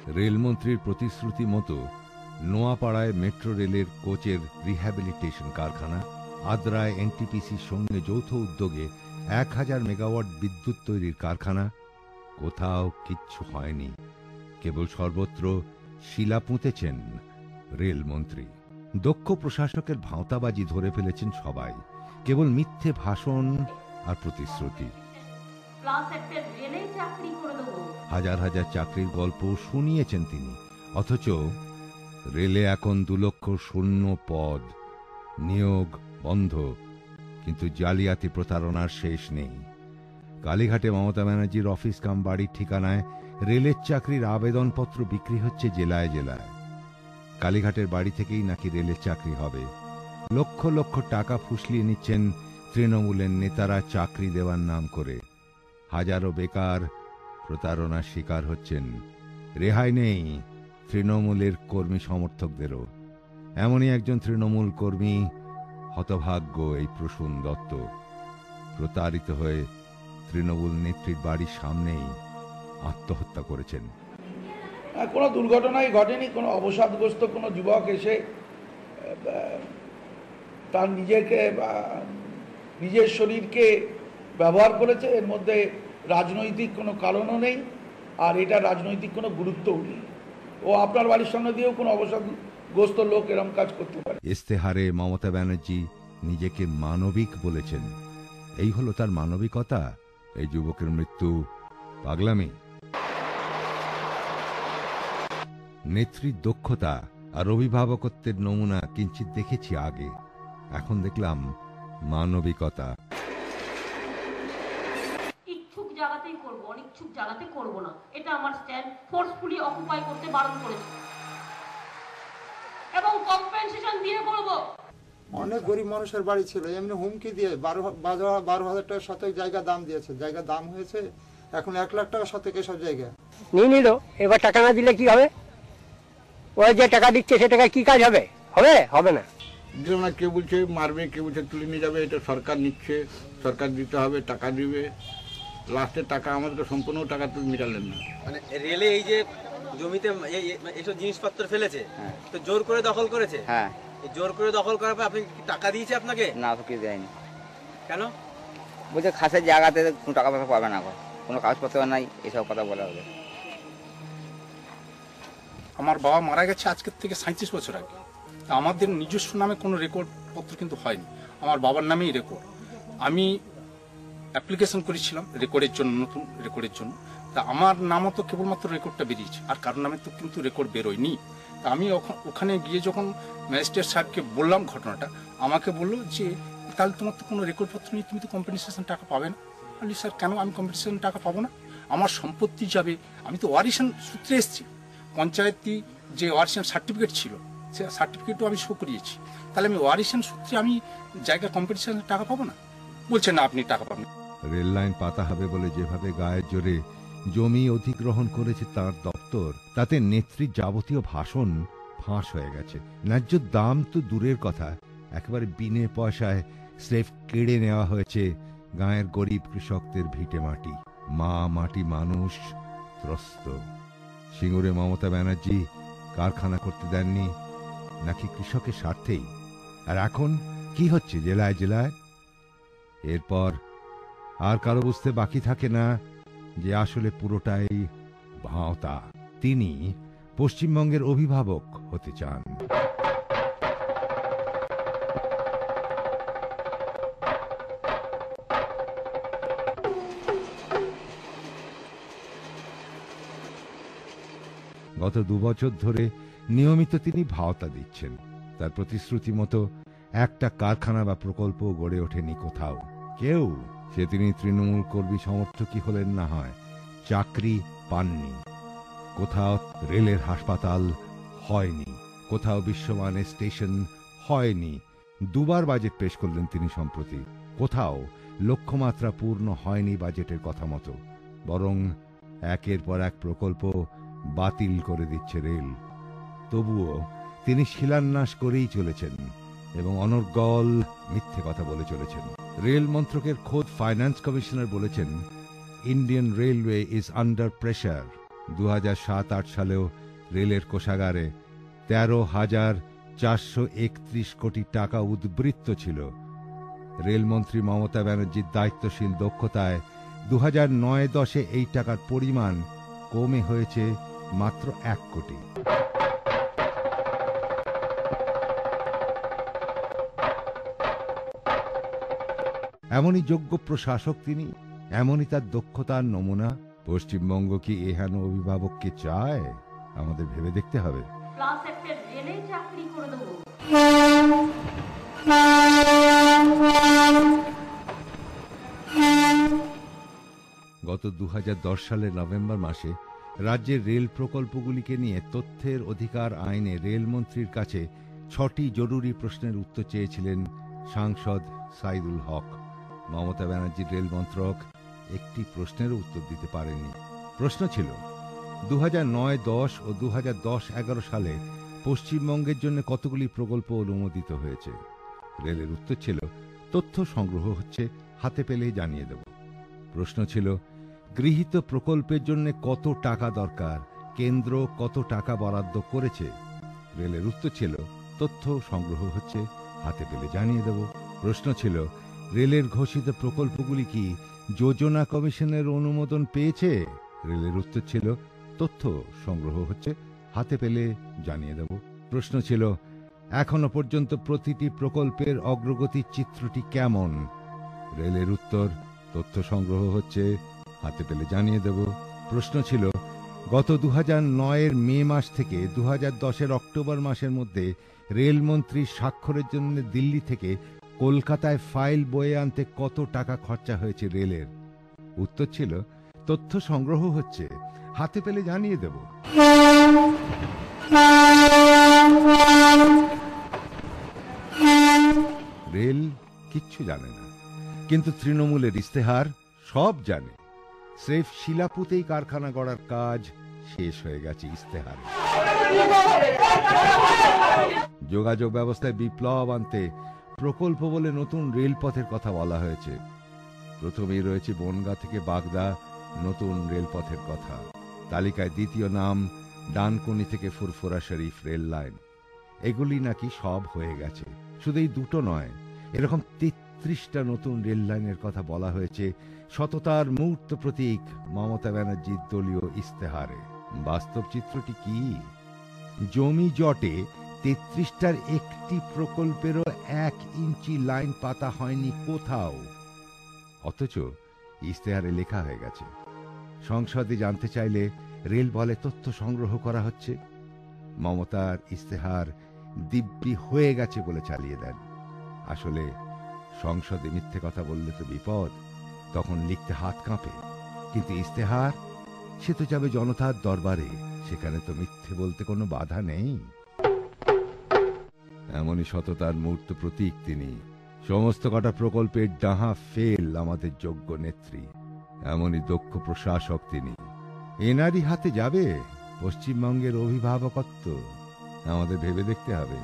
রেলমন্ত্রীর প্রতিশ্রুতি মতো নোয়াপাড়ায় মেট্রো রেলের কোচের রিহ্যাবিলিটেশন কারখানা, আদ্রায় এনটিপিসির সঙ্গে যৌথ উদ্যোগে 1000 মেগাওয়াট বিদ্যুৎ তৈরির কারখানা, কোথাও কিচ্ছু হয়নি। কেবল সর্বত্র শিলা পুঁতেছেন রেলমন্ত্রী। দক্ষ প্রশাসকের ভাঁওতাবাজি ধরে ফেলেছেন সবাই। কেবল মিথ্যে ভাষণ আর প্রতিশ্রুতি। হাজার হাজার চাকরির গল্প শুনিয়েছেন তিনি, অথচ রেলে এখন 2 লক্ষ শূন্য পদ, নিয়োগ বন্ধ, কিন্তু জালিয়াতি প্রতারণার শেষ নেই। কালীঘাটে মমতা ব্যানার্জির অফিস কাম বাড়ির ঠিকানায় রেলের চাকরির আবেদনপত্র বিক্রি হচ্ছে জেলায় জেলায়। কালীঘাটের বাড়ি থেকেই নাকি রেলের চাকরি হবে। লক্ষ লক্ষ টাকা ফুসলিয়ে নিচ্ছেন তৃণমূলের নেতারা চাকরি দেওয়ার নাম করে। হাজারো বেকার প্রতারণার শিকার হচ্ছেন। রেহাই নেই তৃণমূলের কর্মী সমর্থকদেরও। এমনই একজন তৃণমূল কর্মী হতভাগ্য এই প্রসূন দত্ত। প্রতারিত হয়ে তৃণমূল নেত্রীর বাড়ির সামনেই আত্মহত্যা করেছেন। কোনো দুর্ঘটনাই ঘটেনি, কোনো অবসাদগ্রস্ত কোনো যুবক এসে তার নিজের শরীরকে ব্যবহার করেছে। এর মধ্যে রাজনৈতিক কোনো কারণও নেই, আর এটা রাজনৈতিক কোনো গুরুত্বও নেই। ও আপনার বাড়ির সামনে দিয়েও কোনো অবসাদগ্রস্ত লোক এরকম কাজ করতে পারে। ইস্তেহারে মমতা ব্যানার্জি নিজেকে মানবিক বলেছেন। এই হলো তার মানবিকতা? এই যুবকের মৃত্যু পাগলামি? নেত্রীর দক্ষতা আর অভিভাবকত্বের নমুনা কিঞ্চিত দেখেছি আগে, এখন দেখলাম মানবিকতা। ইচ্ছুক জায়গাতেই করব, অনিচ্ছুক জায়গাতে করব না, এটা আমার স্ট্যান্ড। ফোর্সফুলি অকুপাই করতে বারণ করেছে এবং কম্পেনসেশন দিয়ে করব। অনেক গরিব মানুষের বাড়ি ছিল, এমনি হুমকি দিয়ে 12,000 টাকা শতক জায়গা দাম দিয়েছে। জায়গা দাম হয়েছে এখন 1 লাখ টাকা শতক। এসব জায়গা নিয়ে নিল, এবার টাকা না দিলে কি হবে? ওরা যে টাকা দিচ্ছে সে টাকা কি কাজ হবে? হবে না। কেউ বলছে মারবে, কেউ বলছে তুলে নিয়ে যাবে। এটা সরকার নিচ্ছে, সরকার দিতে হবে, টাকা দিবে। লাস্টের টাকা আমাদের সম্পূর্ণ টাকা তো মিটালেন না। মানে রেলে এই যে জমিতে এইসব জিনিসপত্র ফেলেছে, তো জোর করে দখল করেছে। হ্যাঁ, জোর করে দখল করার পর আপনি টাকা দিয়েছে আপনাকে? না, তো কি দেয়নি। কেন? বলছে খাসের জায়গাতে কোনো টাকা পয়সা পাবে না, কোনো কাগজপত্র নাই, এসব কথা বলা হবে। আমার বাবা মারা গেছে আজকের থেকে 37 বছর আগে। আমাদের নিজস্ব নামে কোনো রেকর্ড পত্র কিন্তু হয়নি, আমার বাবার নামেই রেকর্ড। আমি অ্যাপ্লিকেশন করেছিলাম রেকর্ডের জন্য, নতুন রেকর্ডের জন্য। তা আমার নামও তো কেবলমাত্র রেকর্ডটা বেরিয়েছে, আর কারোর নামে তো কিন্তু রেকর্ড বেরোয়নি। তা আমি ওখানে গিয়ে যখন ম্যাজিস্ট্রেট সাহেবকে বললাম ঘটনাটা, আমাকে বললো যে তাহলে তোমার তো কোনো রেকর্ডপত্র নেই, তুমি তো কম্পেনসেশন টাকা পাবে না। বলি স্যার কেন আমি কম্পেনসেশন টাকা পাবো না? আমার সম্পত্তি যাবে, আমি তো ওয়ারিশন সূত্রে এসেছি। পঞ্চায়েতি যে ওয়ারিশন সার্টিফিকেট ছিল, সে সার্টিফিকেটও আমি শো করিয়েছি। তাহলে আমি ওয়ারিশন সূত্রে আমি জায়গা কম্পেনসেশন টাকা পাবো না? বলছে না, আপনি টাকা পাবেন। রেল লাইন পাতা হবে বলে যেভাবে গায়ের জোরে জমি অধিগ্রহণ করেছে তার দপ্তর, তাতে নেত্রীর যাবতীয় ভাষণ ফাঁস হয়ে গেছে। ন্যায্য দাম তো দূরের কথা, একেবারে বিনে পয়সায় স্রেফ কেড়ে নেওয়া হয়েছে গাঁয়ের গরিব কৃষকদের ভিটে মাটি। মা মাটি মানুষ ত্রস্ত। সিঙ্গুরে মমতা ব্যানার্জি কারখানা করতে দেননি নাকি কৃষকের স্বার্থেই? আর এখন কি হচ্ছে জেলায় জেলায়? এরপর আর কারো বুঝতে বাকি থাকে না যে আসলে পুরোটাই ভাঁওতা। তিনি পশ্চিমবঙ্গের অভিভাবক হতে চান। গত 2 বছর ধরে নিয়মিত তিনি ভাওতা দিচ্ছেন। তার প্রতিশ্রুতি মতো একটা কারখানা বা প্রকল্প গড়ে ওঠেনি কোথাও। কেউ, সে তিনি তৃণমূল কর্মী সমর্থকই হলেন না হয়, চাকরি পাননি। কোথাও রেলের হাসপাতাল হয়নি, কোথাও বিশ্বমানের স্টেশন হয়নি। 2 বার বাজেট পেশ করলেন তিনি সম্প্রতি। কোথাও লক্ষ্যমাত্রা পূর্ণ হয়নি বাজেটের কথা মতো, বরং একের পর এক প্রকল্প বাতিল করে দিচ্ছে রেল। তবুও তিনি শিলান্যাস করেই চলেছেন এবং অনর্গল মিথ্যে কথা বলে চলেছেন। রেল মন্ত্রকের খোদ ফাইন্যান্স কমিশনার বলেছেন, Indian railway is under pressure. 2007-8 সালেও রেলের কোষাগারে 13,431 কোটি টাকা উদ্বৃত্ত ছিল। রেলমন্ত্রী মমতা ব্যানার্জির দায়িত্বশীল দক্ষতায় 2009-10 এই টাকার পরিমাণ কমে হয়েছে মাত্র 1 কোটি। এমনই যোগ্য প্রশাসক তিনি, এমনই তার দক্ষতার নমুনা। পশ্চিমবঙ্গ কি এহেন অভিভাবককে চায়? আমাদের ভেবে দেখতে হবে। ক্লাস একটা রেলে চাকরি করে দেবো। গত 2010 সালের নভেম্বর মাসে রাজ্যের রেল প্রকল্পগুলিকে নিয়ে তথ্যের অধিকার আইনে রেলমন্ত্রীর কাছে 6টি জরুরি প্রশ্নের উত্তর চেয়েছিলেন সাংসদ সাইদুল হক। মমতা ব্যানার্জির রেল মন্ত্রক একটি প্রশ্নেরও উত্তর দিতে পারেনি। প্রশ্ন ছিল 2009-10 ও 2010-11 সালে পশ্চিমবঙ্গের জন্য কতগুলি প্রকল্প অনুমোদিত হয়েছে। রেলের উত্তর ছিল তথ্য সংগ্রহ হচ্ছে, হাতে পেলে জানিয়ে দেব। প্রশ্ন ছিল গৃহীত প্রকল্পের জন্য কত টাকা দরকার, কেন্দ্র কত টাকা বরাদ্দ করেছে। রেলের উত্তর ছিল তথ্য সংগ্রহ হচ্ছে, হাতে পেলে জানিয়ে দেব। প্রশ্ন ছিল রেলের ঘোষিত প্রকল্পগুলি কি যোজনা কমিশনের অনুমোদন পেয়েছে। রেলের উত্তর ছিল তথ্য সংগ্রহ হচ্ছে, হাতে পেলে জানিয়ে দেব। প্রশ্ন ছিল এখনো পর্যন্ত প্রতিটি প্রকল্পের অগ্রগতির চিত্রটি কেমন। রেলের উত্তর তথ্য সংগ্রহ হচ্ছে, হাতে পেলে জানিয়ে দেব। প্রশ্ন ছিল গত 2009-এর মে মাস থেকে 2010-এর অক্টোবর মাসের মধ্যে রেলমন্ত্রীর স্বাক্ষরের জন্য দিল্লি থেকে কলকাতায় ফাইল বয়ে আনতে কত টাকা খরচা হয়েছে রেলের। উত্তর ছিল তথ্য সংগ্রহ হচ্ছে, হাতে পেলে জানিয়ে দেব। রেল কিচ্ছু জানে না, কিন্তু তৃণমূলের ইস্তেহার সব জানে। স্রেফ শিলাপুতেই কারখানা গড়ার কাজ শেষ হয়ে গেছে ইস্তেহারে। যোগাযোগ ব্যবস্থায় বিপ্লব আনতে প্রকল্প বলে নতুন রেলপথের কথা বলা হয়েছে। প্রথমেই রয়েছে বনগাঁ থেকে বাগদা নতুন রেলপথের কথা। তালিকায় দ্বিতীয় নাম ডানকুনি থেকে ফুরফুরা শরীফ রেল লাইন। এগুলি নাকি সব হয়ে গেছে। শুধু এই দুটো নয়, এরকম 33টা নতুন রেল লাইনের কথা বলা হয়েছে সততার মূর্ত প্রতীক মমতা ব্যানার্জির দলীয় ইস্তেহারে। বাস্তব চিত্রটি কি? জমি জটে 33টার একটি প্রকল্পেরও 1 ইঞ্চি লাইন পাতা হয়নি কোথাও। অথচ ইস্তেহারে লেখা হয়ে গেছে। সংসদে জানতে চাইলে রেল বলে তথ্য সংগ্রহ করা হচ্ছে। মমতার ইস্তেহার দিব্যি হয়ে গেছে বলে চালিয়ে দেন। আসলে সংসদে মিথ্যে কথা বললে তো বিপদ, তখন লিখতে হাত কাঁপে। কিন্তু ইস্তেহার সে তো যাবে জনতার দরবারে, সেখানে তো মিথ্যে বলতে কোনো বাধা নেই। এমনই সততার মূর্ত প্রতীক তিনি। সমস্ত কটা প্রকল্পের ডাহা ফেল আমাদের যোগ্য নেত্রী। এমনই দক্ষ প্রশাসক তিনি। এনারই হাতে যাবে পশ্চিমবঙ্গের অভিভাবকত্ব। আমাদের ভেবে দেখতে হবে।